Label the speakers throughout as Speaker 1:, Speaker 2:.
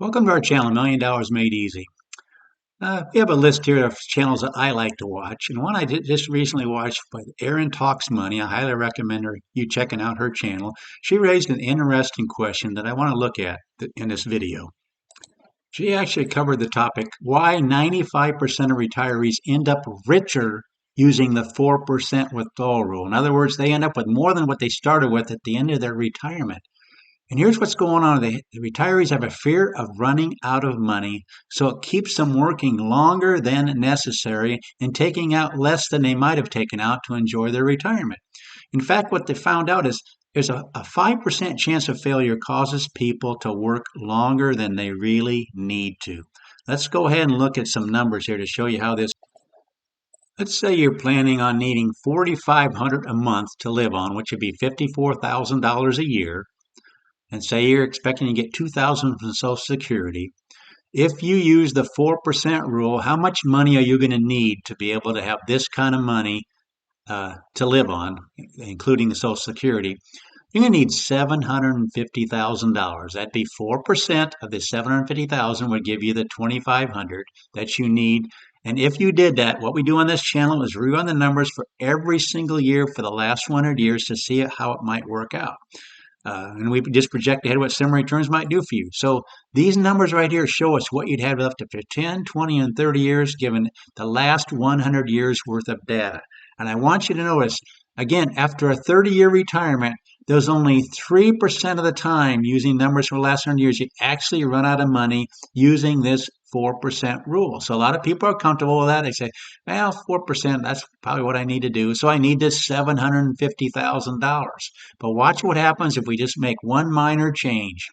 Speaker 1: Welcome to our channel, $1 Million Made Easy. We have a list here of channels that I like to watch, and one I just recently watched by Erin Talks Money. I highly recommend you checking out her channel. She raised an interesting question that I want to look at in this video. She actually covered the topic, why 95% of retirees end up richer using the 4% withdrawal rule. In other words, they end up with more than what they started with at the end of their retirement. And here's what's going on. The retirees have a fear of running out of money, so it keeps them working longer than necessary and taking out less than they might have taken out to enjoy their retirement. In fact, what they found out is there's a 5% chance of failure causes people to work longer than they really need to. Let's go ahead and look at some numbers here to show you how this. Let's say you're planning on needing $4,500 a month to live on, which would be $54,000 a year. And say you're expecting to get $2,000 from Social Security. If you use the 4% rule, how much money are you going to need to be able to have this kind of money to live on, including the Social Security? You're going to need $750,000. That'd be 4% of the $750,000 would give you the $2,500 that you need. And if you did that, what we do on this channel is rerun the numbers for every single year for the last 100 years to see how it might work out. And we just project ahead what similar returns might do for you. So these numbers right here show us what you'd have left after 10, 20, and 30 years given the last 100 years worth of data. And I want you to notice, again, after a 30-year retirement, there's only 3% of the time using numbers for the last 100 years, you actually run out of money using this 4% rule. So a lot of people are comfortable with that. They say, well, 4%, that's probably what I need to do. So I need this $750,000. But watch what happens if we just make one minor change.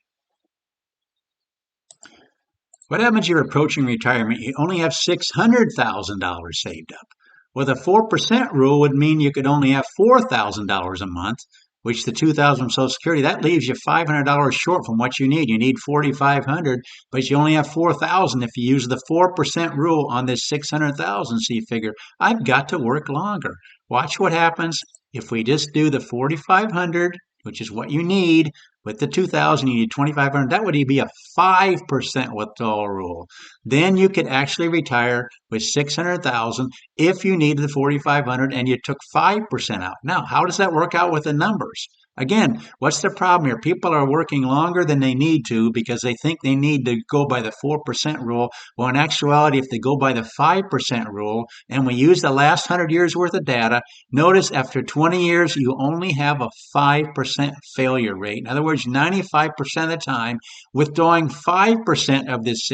Speaker 1: What happens if you're approaching retirement? You only have $600,000 saved up. Well, the 4% rule would mean you could only have $4,000 a month, which the $2,000 from Social Security, that leaves you $500 short from what you need. You need $4,500, but you only have $4,000 if you use the 4% rule on this $600,000. So you figure, I've got to work longer. Watch what happens if we just do the $4,500, which is what you need. With the $2,000, you need $2,500. That would be a 5% withdrawal rule. Then you could actually retire with $600,000 if you needed the $4,500 and you took 5% out. Now, how does that work out with the numbers? Again, what's the problem here? People are working longer than they need to because they think they need to go by the 4% rule. Well, in actuality, if they go by the 5% rule and we use the last 100 years worth of data, notice after 20 years, you only have a 5% failure rate. In other words, 95% of the time, withdrawing 5% of this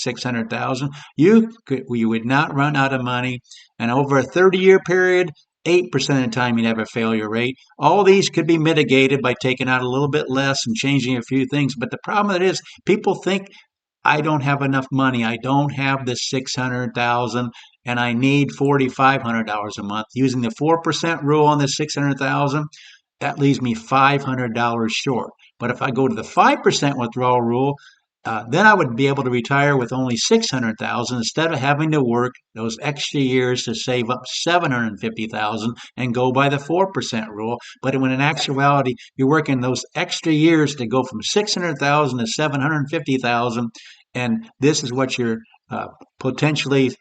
Speaker 1: $600,000, you would not run out of money. And over a 30-year period, 8% of the time you'd have a failure rate. All these could be mitigated by taking out a little bit less and changing a few things. But the problem with it is people think, I don't have enough money. I don't have the $600,000 and I need $4,500 a month. Using the 4% rule on the $600,000, that leaves me $500 short. But if I go to the 5% withdrawal rule, then I would be able to retire with only $600,000 instead of having to work those extra years to save up $750,000 and go by the 4% rule. But when in actuality, you're working those extra years to go from $600,000 to $750,000, and this is what you're potentially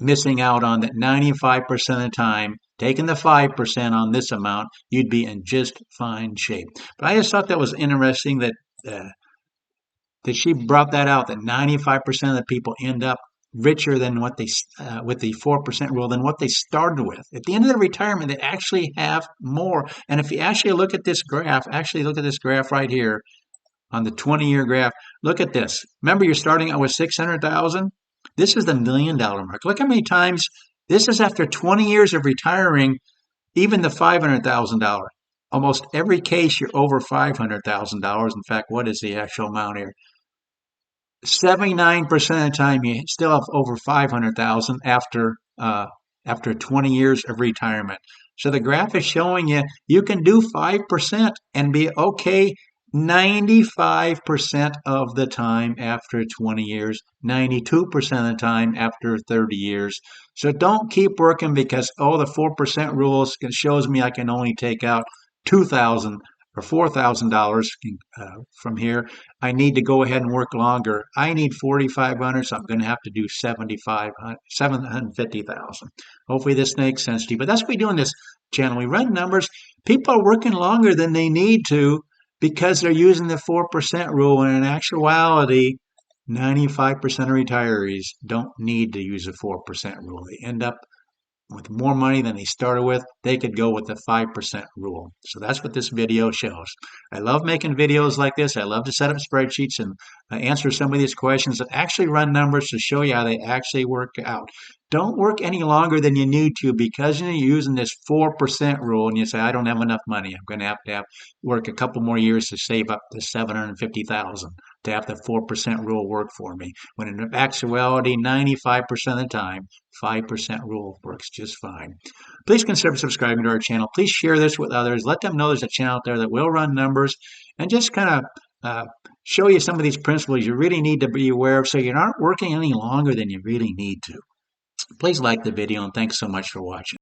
Speaker 1: missing out on. That 95% of the time, taking the 5% on this amount, you'd be in just fine shape. But I just thought that was interesting that she brought that out, that 95% of the people end up richer than what they, with the 4% rule, than what they started with. At the end of their retirement, they actually have more. And if you actually look at this graph, right here on the 20-year graph, look at this. Remember, you're starting out with $600,000. This is the $1 million mark. Look how many times, this is after 20 years of retiring, even the $500,000. Almost every case, you're over $500,000. In fact, what is the actual amount here? 79% of the time, you still have over $500,000 after 20 years of retirement. So the graph is showing you can do 5% and be okay 95% of the time after 20 years, 92% of the time after 30 years. So don't keep working because, the 4% rules shows me I can only take out $2,000 or $4,000 from here, I need to go ahead and work longer. I need 4,500, so I'm going to have to do 750,000. Hopefully this makes sense to you. But that's what we do in this channel. We run numbers. People are working longer than they need to because they're using the 4% rule, and in actuality, 95% of retirees don't need to use the 4% rule. They end up with more money than they started with. They could go with the 5% rule. So that's what this video shows. I love making videos like this. I love to set up spreadsheets and answer some of these questions and actually run numbers to show you how they actually work out. Don't work any longer than you need to because you're using this 4% rule and you say, I don't have enough money. I'm going to have work a couple more years to save up to 750,000 to have the 4% rule work for me. When in actuality, 95% of the time, 5% rule works just fine. Please consider subscribing to our channel. Please share this with others. Let them know there's a channel out there that will run numbers and just kind of show you some of these principles you really need to be aware of so you're not working any longer than you really need to. Please like the video and thanks so much for watching.